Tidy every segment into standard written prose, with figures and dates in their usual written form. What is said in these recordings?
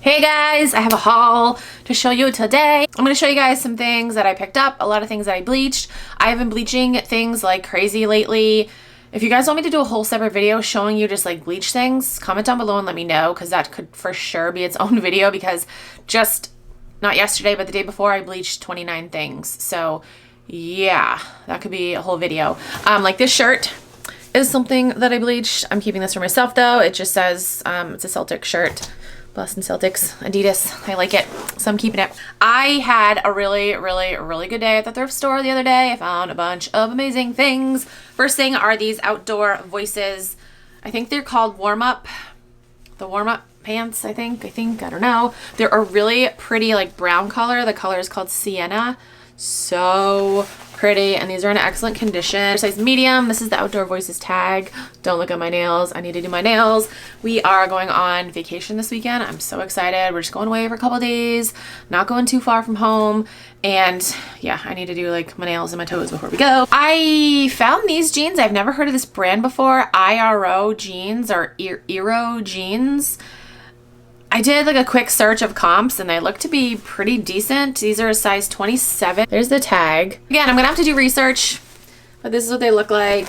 Hey guys, I have a haul to show you today. I'm going to show you guys some things that I picked up, a lot of things that I bleached. I have been bleaching things like crazy lately. If you guys want me to do a whole separate video showing you just like bleach things, comment down below and let me know, because that could for sure be its own video, because just not yesterday but the day before I bleached 29 things. So yeah, that could be a whole video. Like this shirt is something that I bleached. I'm keeping this for myself though. It just says it's a Celtic shirt. Boston Celtics, Adidas. I like it, so I'm keeping it. I had a really good day at the thrift store the other day. I found a bunch of amazing things. First thing are these outdoor voices. I think they're called warm-up. The warm-up pants, I think, I don't know. They're a really pretty like brown color. The color is called Sienna. So pretty, and these are in excellent condition. Size medium. This is the Outdoor Voices tag. Don't look at my nails. I need to do my nails. We are going on vacation this weekend. I'm so excited. We're just going away for a couple days, not going too far from home, and yeah, I need to do like my nails and my toes before we go. I found these jeans. I've never heard of this brand before. IRO jeans or Eero jeans. I did like a quick search of comps and they look to be pretty decent. These are a size 27. There's the tag. Again, I'm gonna have to do research, but this is what they look like.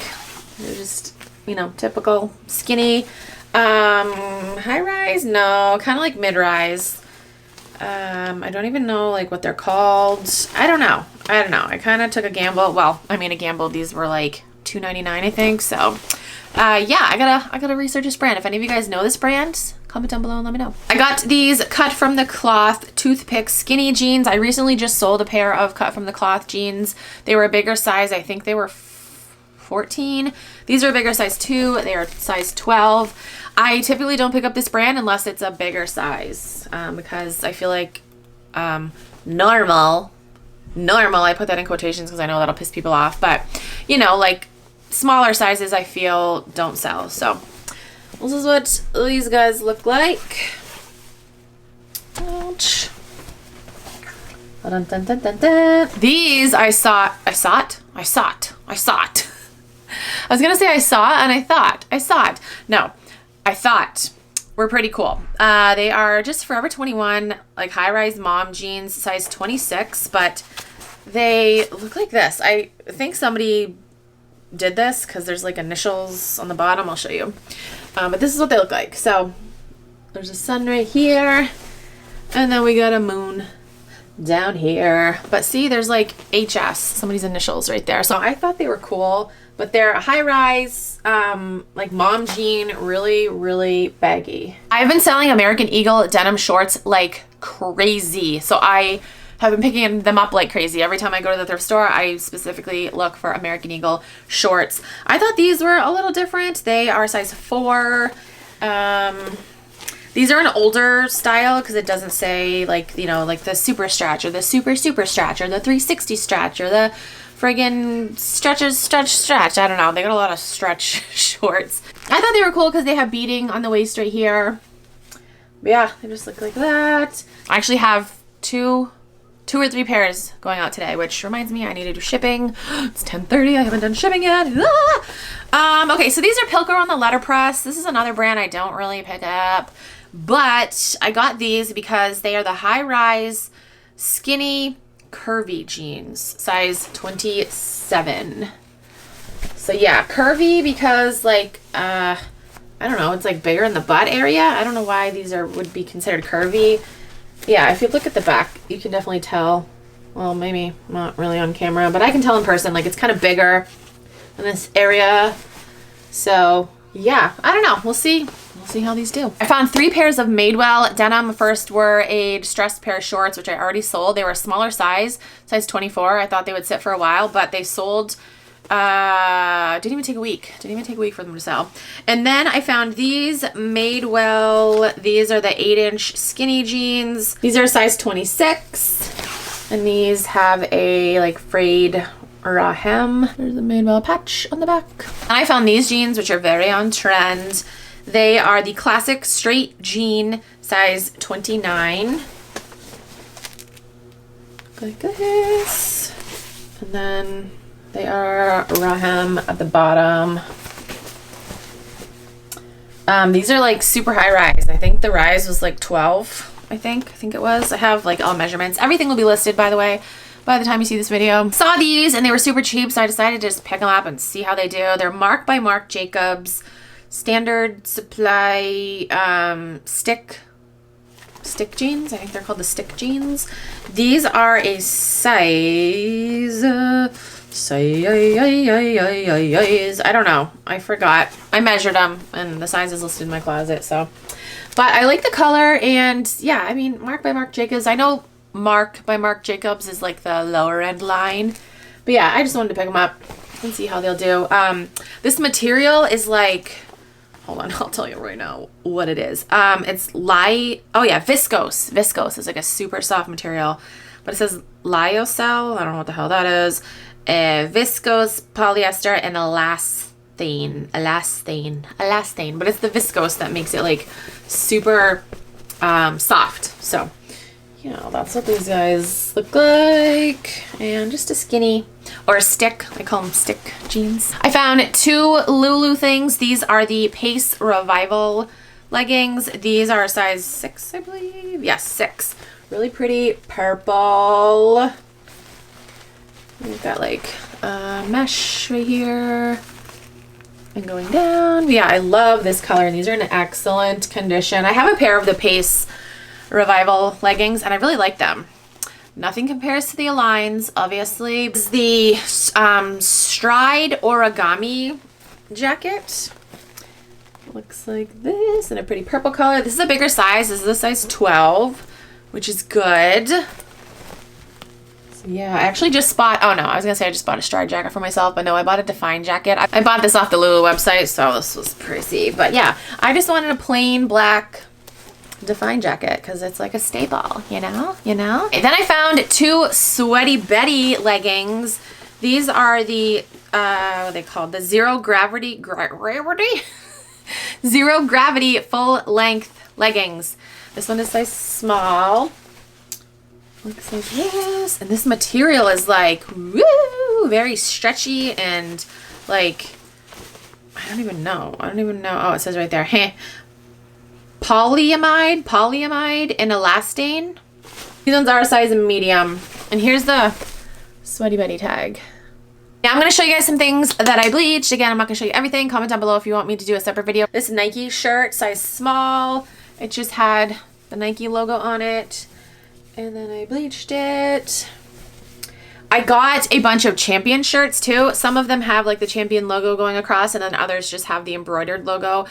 They're just, you know, typical skinny. High rise? No, kind of like mid rise. I don't even know like what they're called. I don't know. I kind of took a gamble. Well, I mean a gamble. These were like $2.99, I think. So yeah, I gotta research this brand. If any of you guys know this brand, comment down below and let me know. I got these cut from the cloth toothpick skinny jeans. I recently just sold a pair of cut from the cloth jeans. They were a bigger size. I think they were 14. These are a bigger size too. They are size 12. I typically don't pick up this brand unless it's a bigger size because I feel like normal, I put that in quotations because I know that'll piss people off, but you know, like smaller sizes I feel don't sell. So this is what these guys look like. Ouch. Dun, dun, dun, dun, dun. These I saw. I was gonna say I saw and I thought. No, I thought were pretty cool. They are just Forever 21, like high-rise mom jeans, size 26, but they look like this. I think somebody did this because there's like initials on the bottom. I'll show you. But this is what they look like. So there's a sun right here, and then we got a moon down here. But see, there's like HS, somebody's initials right there. So I thought they were cool, but they're a high rise, like mom jean, really baggy. I've been selling American Eagle denim shorts like crazy. So I have been picking them up like crazy. Every time I go to the thrift store, I specifically look for American Eagle shorts. I thought these were a little different. They are size 4. These are an older style because it doesn't say like, you know, like the super stretch or the super stretch or the 360 stretch or the friggin' stretch. I don't know. They got a lot of stretch shorts. I thought they were cool because they have beading on the waist right here. But yeah, they just look like that. I actually have two or three pairs going out today, which reminds me I need to do shipping. It's 10:30. I haven't done shipping yet. Okay, so these are Pilker on the letterpress. This is another brand I don't really pick up, but I got these because they are the high-rise skinny curvy jeans, size 27. So yeah, curvy because like I don't know, it's like bigger in the butt area. I don't know why these would be considered curvy. Yeah, if you look at the back, you can definitely tell. Well, maybe not really on camera, but I can tell in person. Like, it's kind of bigger in this area. So, yeah, I don't know. We'll see. We'll see how these do. I found 3 pairs of Madewell denim. First were a distressed pair of shorts, which I already sold. They were a smaller size 24. I thought they would sit for a while, but they sold. Didn't even take a week for them to sell. And then I found these Madewell. These are the 8-inch skinny jeans. These are size 26, and these have a like frayed or a hem. There's a Madewell patch on the back. And I found these jeans, which are very on trend. They are the classic straight jean, size 29. Like this. And then they are Rahem at the bottom. These are like super high rise. I think the rise was like 12. I think it was. I have like all measurements. Everything will be listed, by the way, by the time you see this video. Saw these and they were super cheap, so I decided to just pick them up and see how they do. They're Marc by Marc Jacobs standard supply stick jeans. I think they're called the stick jeans. These are a size I don't know. I forgot. I measured them and the size is listed in my closet. So, but I like the color, and yeah, I mean, Marc by Marc Jacobs. I know Marc by Marc Jacobs is like the lower end line, but yeah, I just wanted to pick them up and see how they'll do. This material is like, hold on, I'll tell you right now what it is. It's viscose. Viscose is like a super soft material, but it says lyocell. I don't know what the hell that is. Viscose, polyester, and elastane, but it's the viscose that makes it like super soft. So, you know, that's what these guys look like. And just a skinny, or a stick, I call them stick jeans. I found 2 Lulu things. These are the Pace Revival leggings. These are a size 6, I believe. Yes, 6. Really pretty purple. We've got like mesh right here and going down. Yeah, I love this color, and these are in excellent condition. I have a pair of the Pace Revival leggings, and I really like them. Nothing compares to the Aligns, obviously. This is the Stride Origami jacket. Looks like this in a pretty purple color. This is a bigger size. This is a size 12, which is good. Yeah, I actually just bought, oh no, I was gonna say I just bought a Stride jacket for myself, but no, I bought a Define jacket. I bought this off the Lulu website, so this was pricey. But yeah, I just wanted a plain black Define jacket because it's like a staple, you know? Then I found 2 Sweaty Betty leggings. These are the, what are they called? The Zero Gravity Zero Gravity full length leggings. This one is size small. Looks like this, and this material is like, woo, very stretchy and like, I don't even know. Oh, it says right there, polyamide and elastane. These ones are a size medium, and here's the Sweaty Betty tag. Now I'm going to show you guys some things that I bleached. Again, I'm not going to show you everything. Comment down below if you want me to do a separate video. This Nike shirt, size small. It just had the Nike logo on it. And then I bleached it. I got a bunch of Champion shirts too. Some of them have like the Champion logo going across, and then others just have the embroidered logo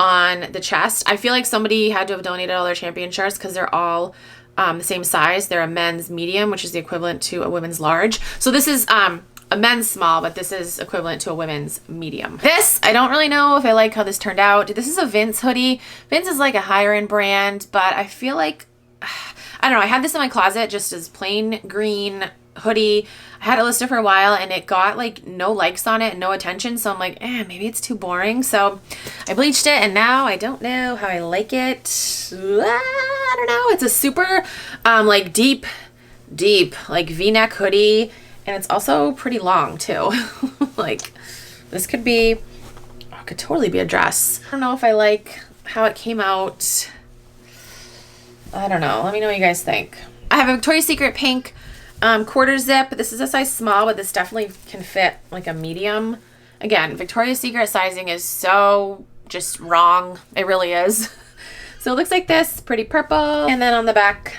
on the chest. I feel like somebody had to have donated all their Champion shirts because they're all the same size. They're a men's medium, which is the equivalent to a women's large. So this is a men's small, but this is equivalent to a women's medium. This, I don't really know if I like how this turned out. This is a Vince hoodie. Vince is like a higher end brand, but I feel like, I don't know, I had this in my closet just as plain green hoodie. I had it listed for a while and it got like no likes on it and no attention, so I'm like, maybe it's too boring. So I bleached it, and now I don't know how I like it. I don't know. It's a super like deep like V-neck hoodie, and it's also pretty long too. Like this could totally be a dress. I don't know if I like how it came out. I don't know. Let me know what you guys think. I have a Victoria's Secret pink quarter zip. This is a size small, but this definitely can fit like a medium. Again, Victoria's Secret sizing is so just wrong. It really is. So it looks like this, pretty purple. And then on the back,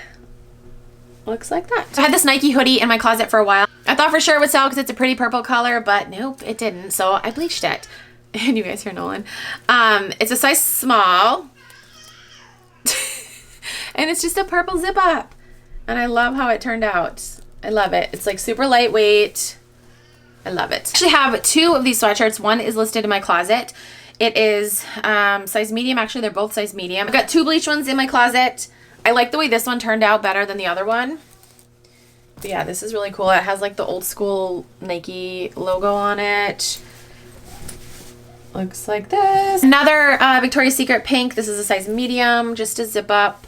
looks like that. So I had this Nike hoodie in my closet for a while. I thought for sure it would sell because it's a pretty purple color, but nope, it didn't. So I bleached it. And you guys hear Nolan. It's a size small. And it's just a purple zip up. And I love how it turned out. I love it. It's like super lightweight. I love it. I actually have 2 of these sweatshirts. One is listed in my closet. It is size medium. Actually, they're both size medium. I've got 2 bleached ones in my closet. I like the way this one turned out better than the other one. But yeah, this is really cool. It has like the old school Nike logo on it. Looks like this. Another Victoria's Secret pink. This is a size medium, just a zip up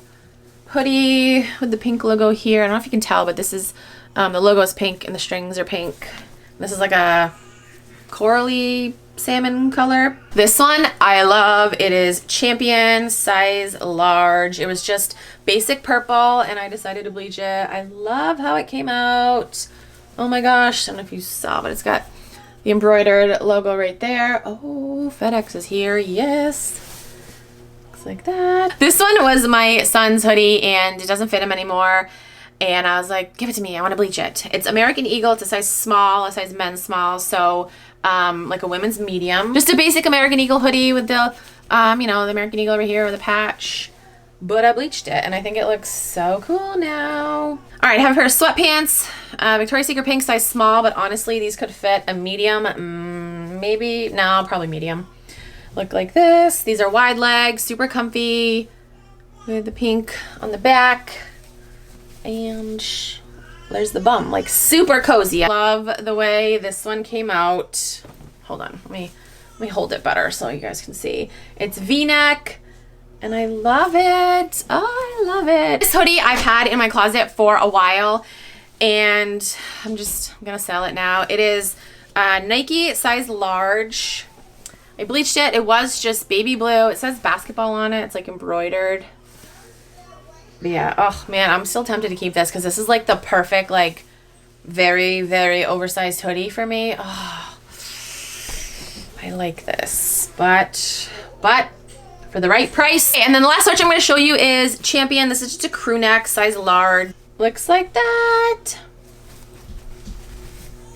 hoodie with the pink logo here. I don't know if you can tell, but this is the logo is pink and the strings are pink. This is like a corally salmon color. This one I love. It is Champion, size large. It was just basic purple and I decided to bleach it. I love how it came out. Oh my gosh, I don't know if you saw, but it's got the embroidered logo right there. Oh, FedEx is here, yes. Looks like that. This one was my son's hoodie and it doesn't fit him anymore. And I was like, give it to me, I want to bleach it. It's American Eagle, it's a size small, a size men's small, so like a women's medium. Just a basic American Eagle hoodie with the, you know, the American Eagle over here with a patch. But I bleached it and I think it looks so cool now. All right, I have a pair of sweatpants, Victoria's Secret pink, size small, but honestly, these could fit a medium, maybe, no, probably medium. Look like this. These are wide legs, super comfy, with the pink on the back. And there's the bum, like super cozy. I love the way this one came out. Hold on, let me hold it better so you guys can see. It's V-neck and I love it. Oh, I love it. This hoodie I've had in my closet for a while and I'm gonna sell it now. It is Nike size large. I bleached it. It was just baby blue. It says basketball on it. It's like embroidered. But yeah, oh man, I'm still tempted to keep this because this is like the perfect, like very, very oversized hoodie for me. Oh, I like this, but for the right price. Okay, and then the last swatch I'm going to show you is Champion. This is just a crew neck, size large. Looks like that.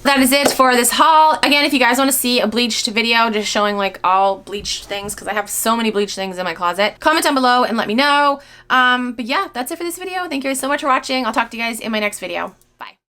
That is it for this haul. Again, if you guys want to see a bleached video just showing like all bleached things, because I have so many bleached things in my closet, comment down below and let me know. But yeah, that's it for this video. Thank you guys so much for watching. I'll talk to you guys in my next video.